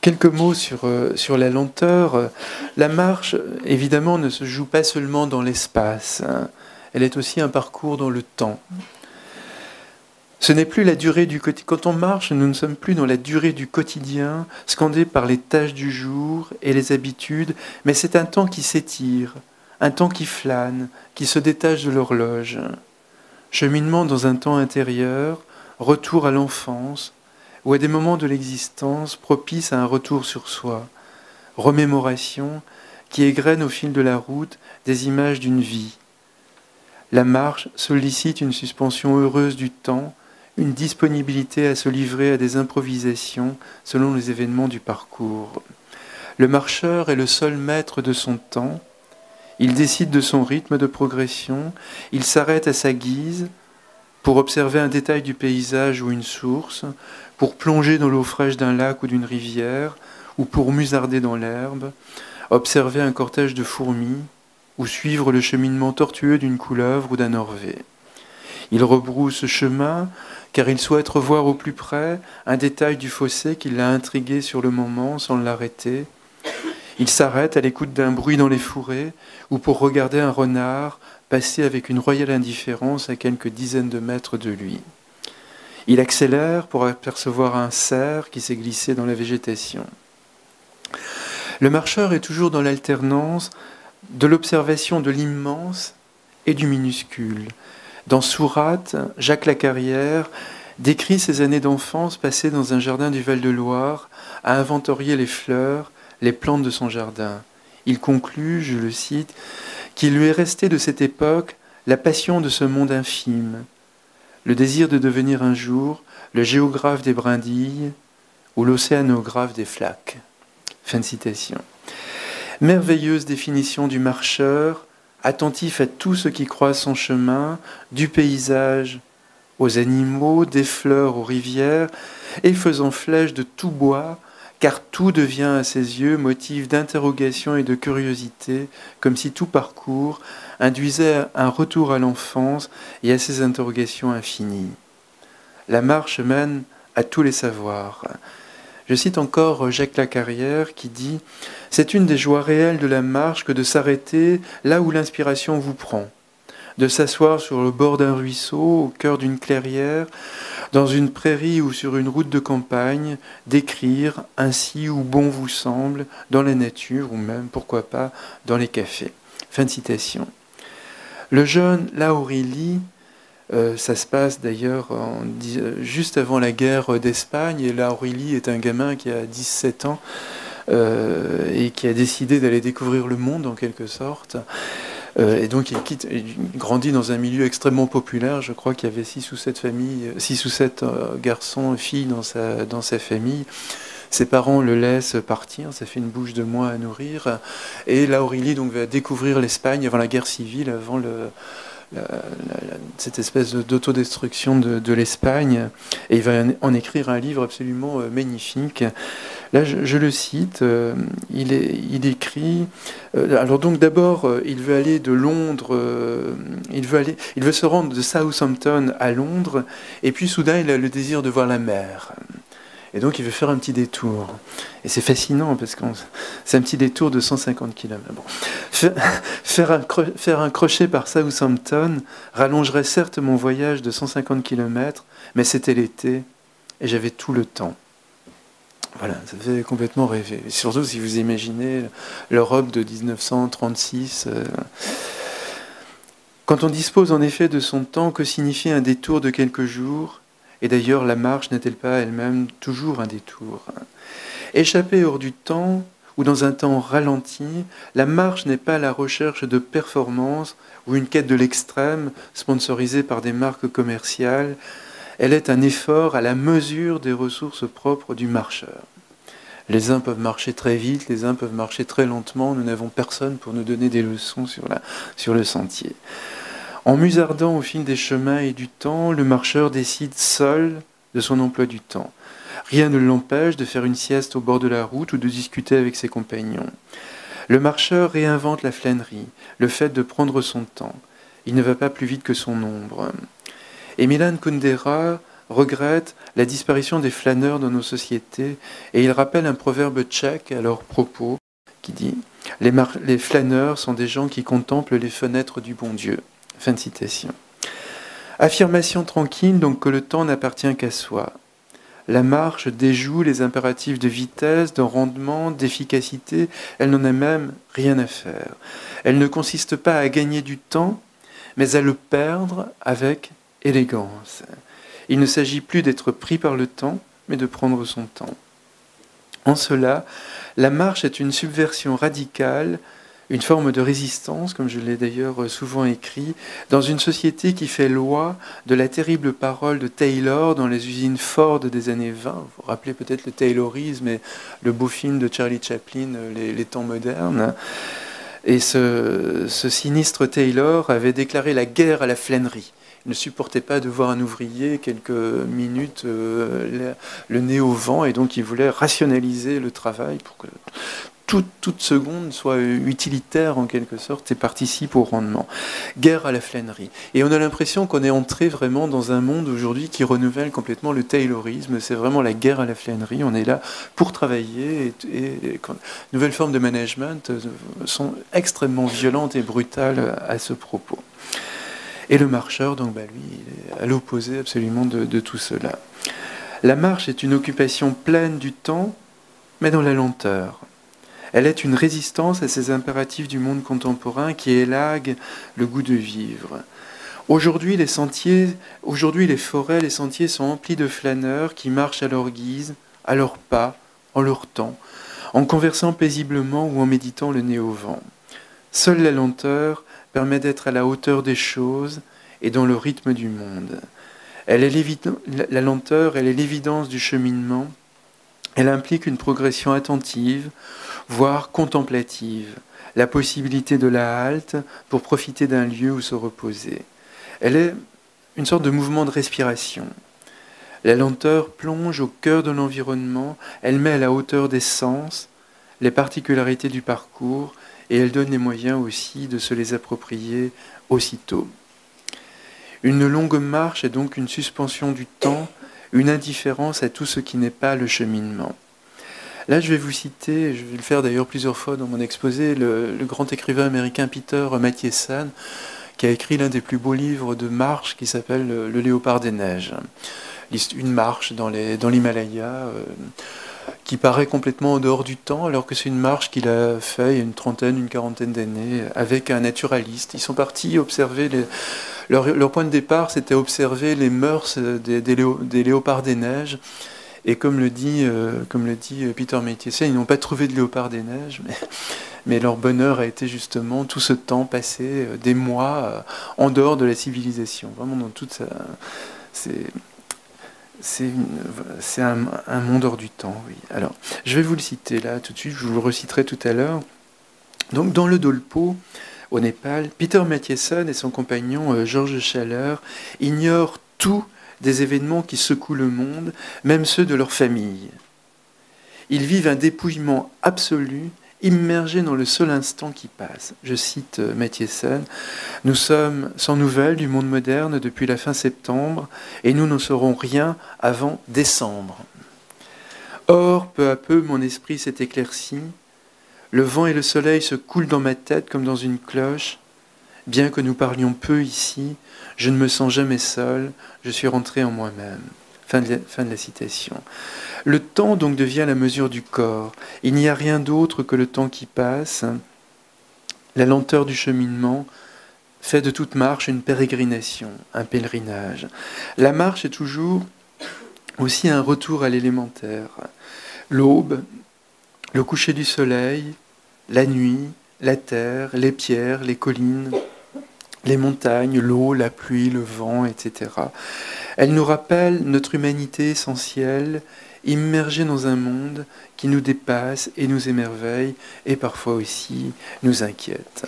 Quelques mots sur la lenteur. La marche, évidemment, ne se joue pas seulement dans l'espace. Elle est aussi un parcours dans le temps. Ce n'est plus la durée du quotidien. Quand on marche, nous ne sommes plus dans la durée du quotidien, scandé par les tâches du jour et les habitudes, mais c'est un temps qui s'étire, un temps qui flâne, qui se détache de l'horloge. Cheminement dans un temps intérieur, retour à l'enfance, ou à des moments de l'existence propices à un retour sur soi, remémoration qui égrène au fil de la route des images d'une vie. La marche sollicite une suspension heureuse du temps, une disponibilité à se livrer à des improvisations selon les événements du parcours. Le marcheur est le seul maître de son temps, il décide de son rythme de progression, il s'arrête à sa guise pour observer un détail du paysage ou une source, pour plonger dans l'eau fraîche d'un lac ou d'une rivière, ou pour musarder dans l'herbe, observer un cortège de fourmis, ou suivre le cheminement tortueux d'une couleuvre ou d'un orvet. Il rebrousse chemin car il souhaite revoir au plus près un détail du fossé qui l'a intrigué sur le moment sans l'arrêter. Il s'arrête à l'écoute d'un bruit dans les fourrés ou pour regarder un renard passer avec une royale indifférence à quelques dizaines de mètres de lui. Il accélère pour apercevoir un cerf qui s'est glissé dans la végétation. Le marcheur est toujours dans l'alternance de l'observation de l'immense et du minuscule. Dans Sourate, Jacques Lacarrière décrit ses années d'enfance passées dans un jardin du Val-de-Loire à inventorier les fleurs, les plantes de son jardin. Il conclut, je le cite, qu'il lui est resté de cette époque la passion de ce monde infime, le désir de devenir un jour le géographe des brindilles ou l'océanographe des flaques. Fin de citation. Merveilleuse définition du marcheur, attentif à tout ce qui croise son chemin, du paysage aux animaux, des fleurs aux rivières, et faisant flèche de tout bois, car tout devient à ses yeux motif d'interrogation et de curiosité, comme si tout parcours induisait un retour à l'enfance et à ses interrogations infinies. La marche mène à tous les savoirs. Je cite encore Jacques Lacarrière qui dit « C'est une des joies réelles de la marche que de s'arrêter là où l'inspiration vous prend, de s'asseoir sur le bord d'un ruisseau, au cœur d'une clairière, dans une prairie ou sur une route de campagne, d'écrire ainsi où bon vous semble, dans la nature ou même, pourquoi pas, dans les cafés. » Fin de citation. Le jeune Laorilli, ça se passe d'ailleurs juste avant la guerre d'Espagne, et Laorilli est un gamin qui a 17 ans et qui a décidé d'aller découvrir le monde en quelque sorte. Et donc il grandit dans un milieu extrêmement populaire. Je crois qu'il y avait 6 ou 7 garçons et filles dans sa famille. Ses parents le laissent partir, ça fait une bouche de moins à nourrir. Et Laorilli donc va découvrir l'Espagne avant la guerre civile, avant cette espèce d'autodestruction de l'Espagne. Et il va en écrire un livre absolument magnifique. Là, je le cite, il écrit... alors donc d'abord, il veut aller de Londres, il veut se rendre de Southampton à Londres, et puis soudain, il a le désir de voir la mer. Et donc, il veut faire un petit détour. Et c'est fascinant, parce que c'est un petit détour de 150 km. Bon. Faire un crochet par Southampton rallongerait certes mon voyage de 150 km, mais c'était l'été, et j'avais tout le temps. Voilà, ça fait complètement rêver. Et surtout si vous imaginez l'Europe de 1936. Quand on dispose en effet de son temps, que signifie un détour de quelques jours ? Et d'ailleurs, la marche n'est-elle pas elle-même toujours un détour ? Échapper hors du temps, ou dans un temps ralenti, la marche n'est pas la recherche de performance ou une quête de l'extrême sponsorisée par des marques commerciales. Elle est un effort à la mesure des ressources propres du marcheur. Les uns peuvent marcher très vite, les uns peuvent marcher très lentement. Nous n'avons personne pour nous donner des leçons sur le sentier. En musardant au fil des chemins et du temps, le marcheur décide seul de son emploi du temps. Rien ne l'empêche de faire une sieste au bord de la route ou de discuter avec ses compagnons. Le marcheur réinvente la flânerie, le fait de prendre son temps. Il ne va pas plus vite que son ombre. Et Milan Kundera regrette la disparition des flâneurs dans nos sociétés et il rappelle un proverbe tchèque à leur propos qui dit « Les flâneurs sont des gens qui contemplent les fenêtres du bon Dieu ». Fin de citation. Affirmation tranquille donc que le temps n'appartient qu'à soi. La marche déjoue les impératifs de vitesse, de rendement, d'efficacité. Elle n'en a même rien à faire. Elle ne consiste pas à gagner du temps, mais à le perdre avec élégance. Il ne s'agit plus d'être pris par le temps, mais de prendre son temps. En cela, la marche est une subversion radicale, une forme de résistance, comme je l'ai d'ailleurs souvent écrit, dans une société qui fait loi de la terrible parole de Taylor dans les usines Ford des années 20. Vous vous rappelez peut-être le Taylorisme et le beau film de Charlie Chaplin, les temps modernes. Et ce sinistre Taylor avait déclaré la guerre à la flânerie. Il ne supportait pas de voir un ouvrier quelques minutes le nez au vent, et donc il voulait rationaliser le travail pour que toute seconde soit utilitaire en quelque sorte et participe au rendement. Guerre à la flânerie. Et on a l'impression qu'on est entré vraiment dans un monde aujourd'hui qui renouvelle complètement le taylorisme. C'est vraiment la guerre à la flânerie. On est là pour travailler et nouvelles formes de management sont extrêmement violentes et brutales à ce propos. Et le marcheur, donc, lui, il est à l'opposé absolument de tout cela. La marche est une occupation pleine du temps, mais dans la lenteur. Elle est une résistance à ces impératifs du monde contemporain qui élaguent le goût de vivre. Aujourd'hui, les forêts, les sentiers sont emplis de flâneurs qui marchent à leur guise, à leur pas, en leur temps, en conversant paisiblement ou en méditant le nez au vent. Seule la lenteur permet d'être à la hauteur des choses et dans le rythme du monde. La lenteur, elle est l'évidence du cheminement. Elle implique une progression attentive, voire contemplative, la possibilité de la halte pour profiter d'un lieu où se reposer. Elle est une sorte de mouvement de respiration. La lenteur plonge au cœur de l'environnement, elle met à la hauteur des sens les particularités du parcours et elle donne les moyens aussi de se les approprier aussitôt. Une longue marche est donc une suspension du temps, une indifférence à tout ce qui n'est pas le cheminement. Là, je vais vous citer, je vais le faire d'ailleurs plusieurs fois dans mon exposé, le grand écrivain américain Peter Matthiessen, qui a écrit l'un des plus beaux livres de marche qui s'appelle Le Léopard des Neiges. Une marche dans l'Himalaya qui paraît complètement en dehors du temps, alors que c'est une marche qu'il a fait il y a une quarantaine d'années avec un naturaliste. Ils sont partis observer leur point de départ, c'était observer les mœurs des léopards des neiges. Et comme le dit Peter Matthiessen, ils n'ont pas trouvé de léopard des neiges, mais leur bonheur a été justement tout ce temps passé, des mois, en dehors de la civilisation. Vraiment dans toute sa... C'est un monde hors du temps, oui. Alors, je vais vous le citer là tout de suite, je vous le reciterai tout à l'heure. Donc, dans le Dolpo, au Népal, Peter Matthiessen et son compagnon Georges Schaller ignorent tout des événements qui secouent le monde, même ceux de leur famille. Ils vivent un dépouillement absolu, immergés dans le seul instant qui passe. Je cite Matthiessen, « Nous sommes sans nouvelles du monde moderne depuis la fin septembre, et nous n'en saurons rien avant décembre. Or, peu à peu, mon esprit s'est éclairci, le vent et le soleil se coulent dans ma tête comme dans une cloche. Bien que nous parlions peu ici, je ne me sens jamais seul, je suis rentré en moi-même. » Fin de la citation. Le temps donc devient la mesure du corps. Il n'y a rien d'autre que le temps qui passe. La lenteur du cheminement fait de toute marche une pérégrination, un pèlerinage. La marche est toujours aussi un retour à l'élémentaire. L'aube, le coucher du soleil, la nuit, la terre, les pierres, les collines, les montagnes, l'eau, la pluie, le vent, etc. Elle nous rappelle notre humanité essentielle, immergée dans un monde qui nous dépasse et nous émerveille, et parfois aussi nous inquiète.